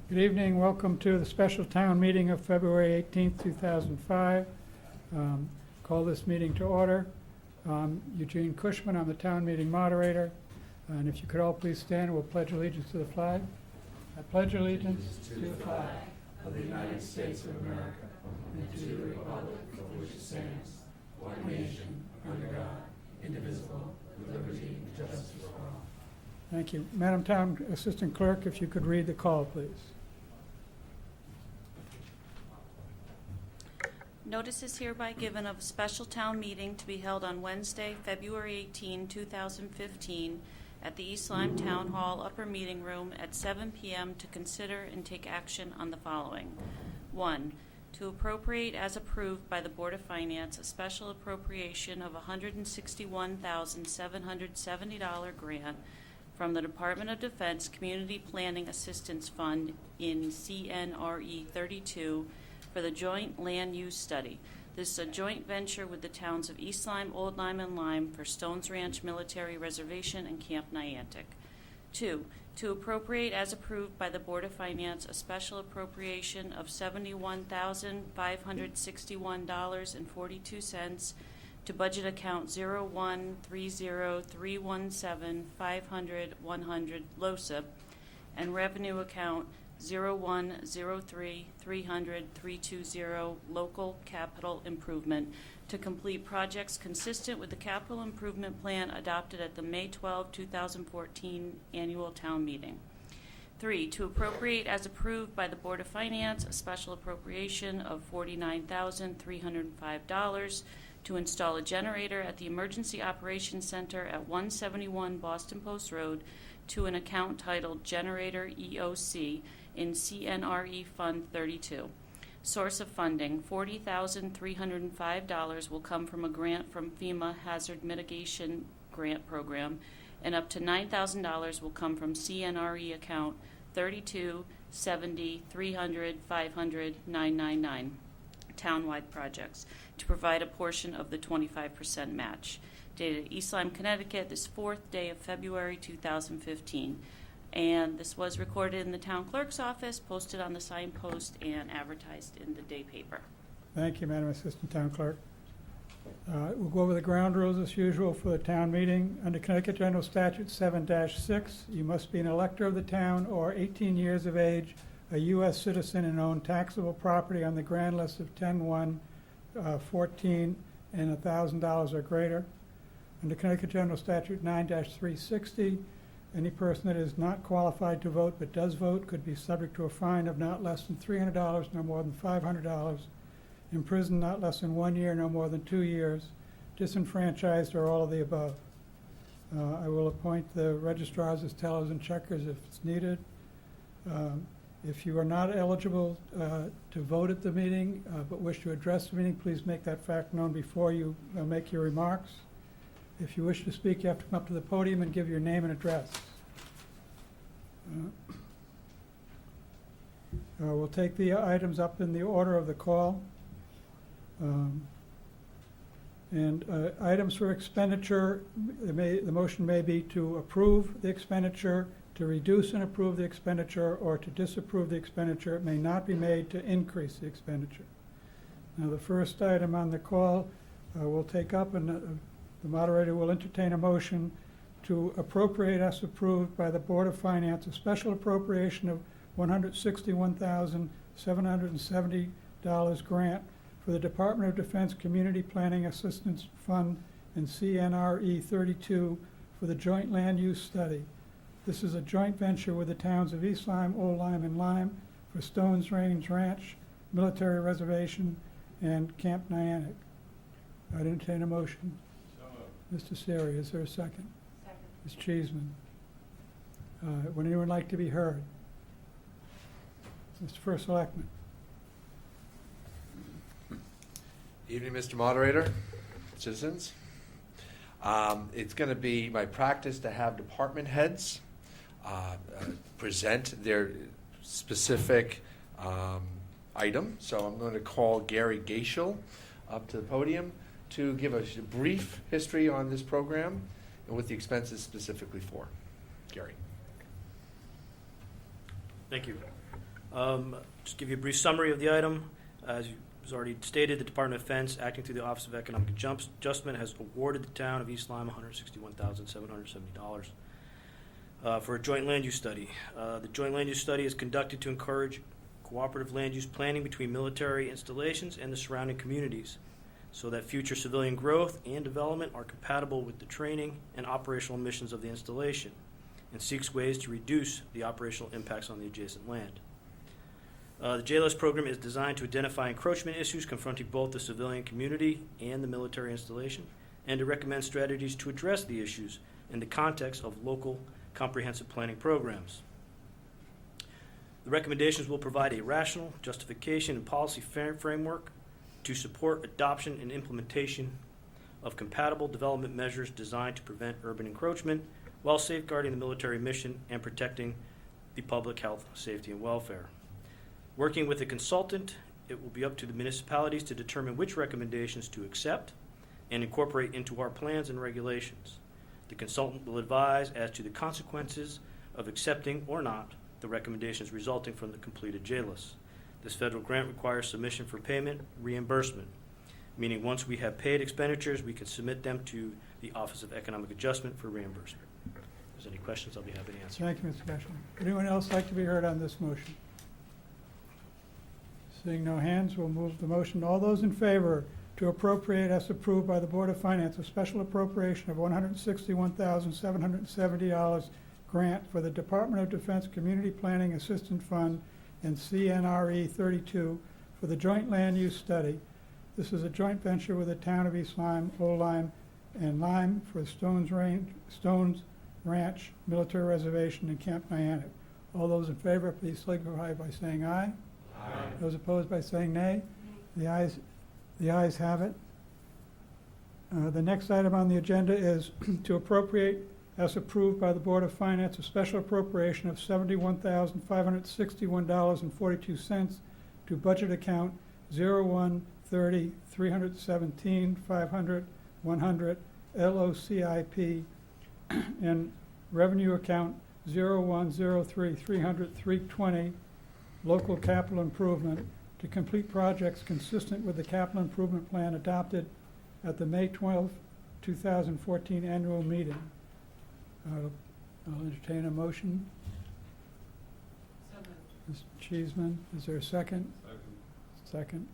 Good evening. Welcome to the special town meeting of February 18th, 2005. Call this meeting to order. Eugene Cushman, I'm the town meeting moderator. And if you could all please stand, we'll pledge allegiance to the flag. I pledge allegiance to the flag of the United States of America and to the republic for which it stands, one nation, under God, indivisible, with liberty and justice for all. Thank you. Madam Town Assistant Clerk, if you could read the call, please. Notice is hereby given of a special town meeting to be held on Wednesday, February 18, 2015, at the East Lyme Town Hall Upper Meeting Room at 7 p.m. to consider and take action on the following. 1. To appropriate as approved by the Board of Finance a special appropriation of $161,770 grant from the Department of Defense Community Planning Assistance Fund in CNRE 32 for the Joint Land Use Study. This is a joint venture with the towns of East Lyme, Old Lyme, and Lyme for Stones Ranch Military Reservation and Camp Niantic. 2. To appropriate as approved by the Board of Finance a special appropriation of $71,561.42 to budget account 0130317500100 LOSIP and revenue account 0103300-320 local capital improvement to complete projects consistent with the capital improvement plan adopted at the May 12, 2014 annual town meeting. 3. To appropriate as approved by the Board of Finance a special appropriation of $49,305 to install a generator at the Emergency Operations Center at 171 Boston Post Road to an account titled Generator EOC in CNRE Fund 32. Source of funding, $40,305 will come from a grant from FEMA Hazard Mitigation Grant Program, and up to $9,000 will come from CNRE account 3270-300-500-999, townwide projects, to provide a portion of the 25% match. Dated East Lyme, Connecticut, this 4th day of February 2015. And this was recorded in the town clerk's office, posted on the signpost, and advertised in the day paper. Thank you, Madam Assistant Town Clerk. We'll go over the ground rules as usual for the town meeting. Under Connecticut General Statute 7-6, you must be an elector of the town or 18 years of age, a U.S. citizen, and own taxable property on the grand list of 10-1, 14, and $1,000 or greater. Under Connecticut General Statute 9-360, any person that is not qualified to vote but does vote could be subject to a fine of not less than $300, no more than $500, imprisoned not less than 1 year, no more than 2 years, disenfranchised, or all of the above. I will appoint the registrars as tellers and checkers if it's needed. If you are not eligible to vote at the meeting but wish to address the meeting, please make that fact known before you make your remarks. If you wish to speak, you have to come up to the podium and give your name and address. We'll take the items up in the order of the call. Items for expenditure, the motion may be to approve the expenditure, to reduce and approve the expenditure, or to disapprove the expenditure. It may not be made to increase the expenditure. Now, the first item on the call we'll take up, and the moderator will entertain a motion to appropriate as approved by the Board of Finance a special appropriation of $161,770 grant for the Department of Defense Community Planning Assistance Fund in CNRE 32 for the Joint Land Use Study. This is a joint venture with the towns of East Lyme, Old Lyme, and Lyme for Stones Ranch Military Reservation and Camp Niantic. I'd entertain a motion. Mr. Seri, is there a second? Second. Ms. Cheeseman. Would anyone like to be heard? Mr. First Selectman. Evening, Mr. Moderator, citizens. It's going to be my practice to have department heads present their specific item. So I'm going to call Gary Gaishel up to the podium to give us a brief history on this program and what the expense is specifically for. Gary. Thank you. Just give you a brief summary of the item. As was already stated, the Department of Defense, acting through the Office of Economic Adjustment, has awarded the town of East Lyme $161,770 for a joint land use study. The joint land use study is conducted to encourage cooperative land use planning between military installations and the surrounding communities, so that future civilian growth and development are compatible with the training and operational missions of the installation, and seeks ways to reduce the operational impacts on the adjacent land. The JLS program is designed to identify encroachment issues confronting both the civilian community and the military installation, and to recommend strategies to address the issues in the context of local comprehensive planning programs. The recommendations will provide a rational justification and policy framework to support adoption and implementation of compatible development measures designed to prevent urban encroachment while safeguarding the military mission and protecting the public health, safety, and welfare. Working with a consultant, it will be up to the municipalities to determine which recommendations to accept and incorporate into our plans and regulations. The consultant will advise as to the consequences of accepting or not the recommendations resulting from the completed JLIS. This federal grant requires submission for payment reimbursement, meaning once we have paid expenditures, we can submit them to the Office of Economic Adjustment for reimbursement. If there's any questions, I'll be happy to answer. Thank you, Mr. Cashel. Anyone else like to be heard on this motion? Seeing no hands, we'll move the motion. All those in favor to appropriate as approved by the Board of Finance a special appropriation of $161,770 grant for the Department of Defense Community Planning Assistance Fund and CNRE 32 for the joint land use study. This is a joint venture with the town of East Lyme, Old Lyme, and Lyme for Stones Ranch Military Reservation in Camp Niantic. All those in favor, please signify by saying aye. Aye. Those opposed by saying nay. The ayes have it. The next item on the agenda is to appropriate, as approved by the Board of Finance, a special appropriation of $71,561.42 to budget account 0130-317-500-100 LOCIP and revenue account 0103-300-320 local capital improvement to complete projects consistent with the capital improvement plan adopted at the May 12, 2014 annual meeting. I'll entertain a motion. So moved. Ms. Cheeseman, is there a second? Second.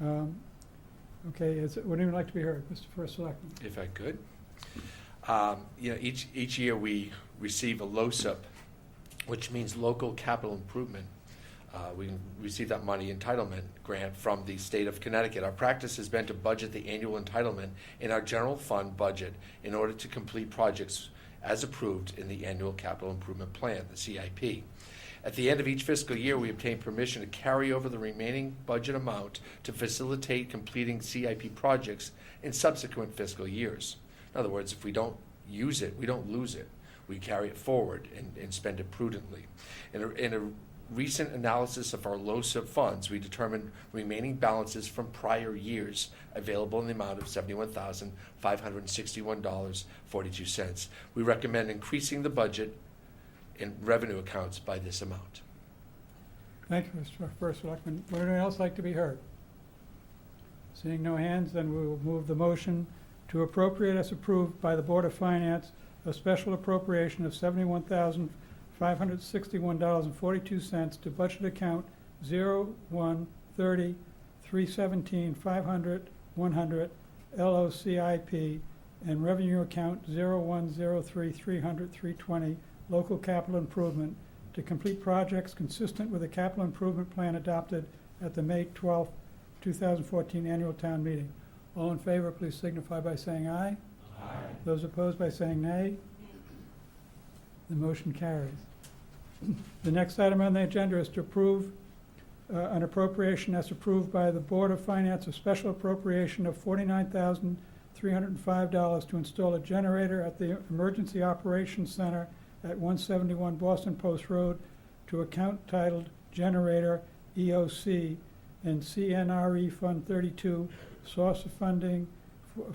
Okay, would anyone like to be heard? Mr. First Selectman. If I could. Each year we receive a LOCIP, which means Local Capital Improvement. We receive that money entitlement grant from the state of Connecticut. Our practice has been to budget the annual entitlement in our general fund budget in order to complete projects as approved in the annual capital improvement plan, the CIP. At the end of each fiscal year, we obtain permission to carry over the remaining budget amount to facilitate completing CIP projects in subsequent fiscal years. In other words, if we don't use it, we don't lose it. We carry it forward and spend it prudently. In a recent analysis of our LOCIP funds, we determined remaining balances from prior years available in the amount of $71,561.42. We recommend increasing the budget in revenue accounts by this amount. Thank you, Mr. First Selectman. Would anyone else like to be heard? Seeing no hands, then we will move the motion to appropriate as approved by the Board of Finance a special appropriation of $71,561.42 to budget account 0130-317-500-100 LOCIP and revenue account 0103-300-320 local capital improvement to complete projects consistent with the capital improvement plan adopted at the May 12, 2014 annual town meeting. All in favor, please signify by saying aye. Aye. Those opposed by saying nay. The motion carries. The next item on the agenda is to approve an appropriation as approved by the Board of Finance, a special appropriation of $49,305 to install a generator at the Emergency Operations Center at 171 Boston Post Road to account titled Generator EOC and CNRE Fund 32. Source of funding,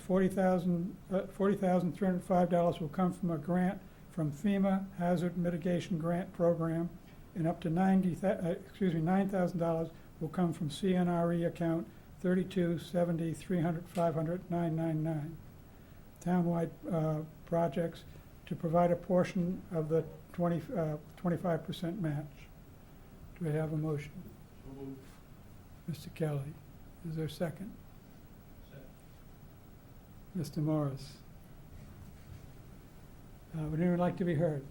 $40,305 will come from a grant from FEMA Hazard Mitigation Grant Program. and up to $9,000 will come from CNRE account 3270-300-500-999. Townwide projects to provide a portion of the 25% match. Do I have a motion? Mr. Kelly, is there a second? Mr. Morris. Would anyone like to be heard?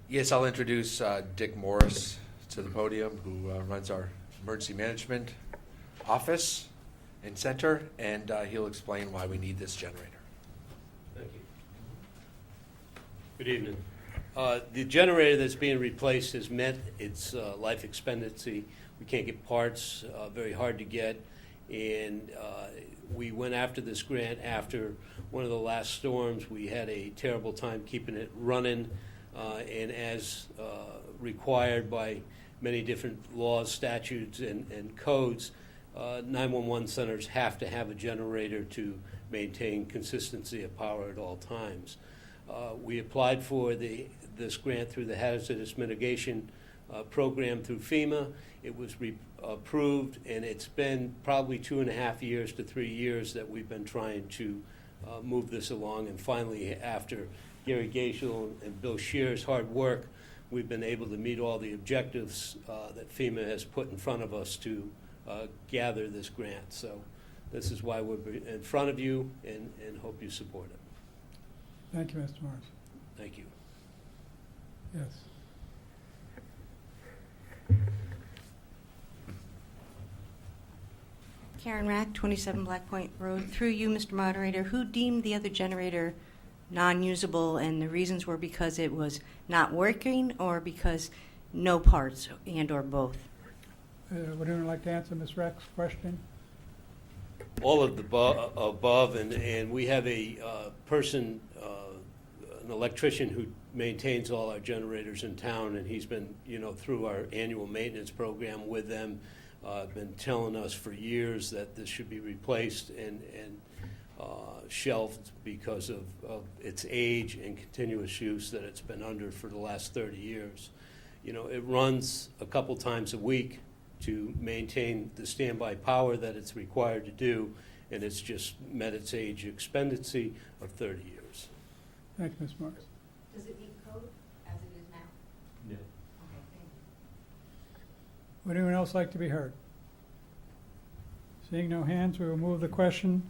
Yes, I'll introduce Dick Morris to the podium, who runs our emergency management office and center, and he'll explain why we need this generator. Thank you. Good evening. The generator that's being replaced has met its life expectancy. We can't get parts, very hard to get, and we went after this grant after one of the last storms. We had a terrible time keeping it running, and as required by many different laws, statutes, and codes, 911 centers have to have a generator to maintain consistency of power at all times. We applied for this grant through the hazardous mitigation program through FEMA. It was approved, and it's been probably 2.5 years to 3 years that we've been trying to move this along. And finally, after Gary Gaishel and Bill Shear's hard work, we've been able to meet all the objectives that FEMA has put in front of us to gather this grant. So this is why we're in front of you, and hope you support it. Thank you, Mr. Morris. Thank you. Yes. Karen Rack, 27 Black Point Road. Through you, Mr. Moderator, who deemed the other generator non-usable, and the reasons were because it was not working or because no parts and or both? Would anyone like to answer Ms. Rack's question? All of the above, and we have a person, an electrician who maintains all our generators in town, and he's been, through our annual maintenance program with them, been telling us for years that this should be replaced and shelved because of its age and continuous use that it's been under for the last 30 years. It runs a couple times a week to maintain the standby power that it's required to do, and it's just met its age expectancy of 30 years. Thank you, Ms. Morris. Does it meet code as it is now? Yeah. Okay, thank you. Would anyone else like to be heard? Seeing no hands, we will move the question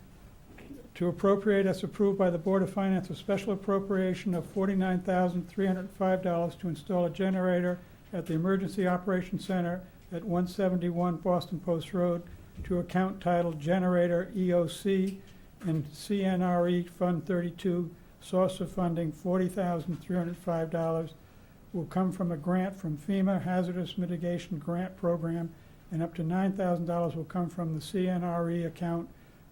to appropriate as approved by the Board of Finance a special appropriation of $49,305 to install a generator at the Emergency Operations Center at 171 Boston Post Road to account titled Generator EOC and CNRE Fund 32. Source of funding $40,305 will come from a grant from FEMA Hazardous Mitigation Grant Program, and up to $9,000 will come from the CNRE account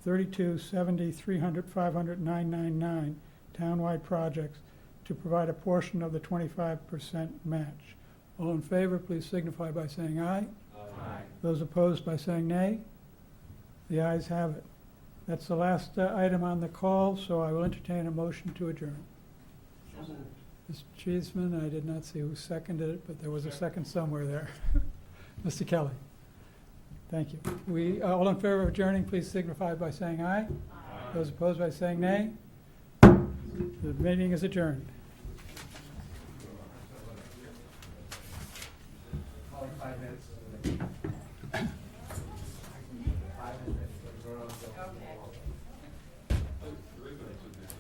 3270-300-500-999 townwide projects to provide a portion of the 25% match. All in favor, please signify by saying aye. Aye. Those opposed by saying nay. The ayes have it. That's the last item on the call, so I will entertain a motion to adjourn. Mr. Cheeseman, I did not see who seconded it, but there was a second somewhere there. Mr. Kelly. Thank you. All in favor of adjourning, please signify by saying aye. Aye. Those opposed by saying nay. The meeting is adjourned.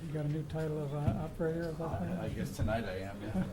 You got a new title of operator of that thing? I guess tonight I am, yeah.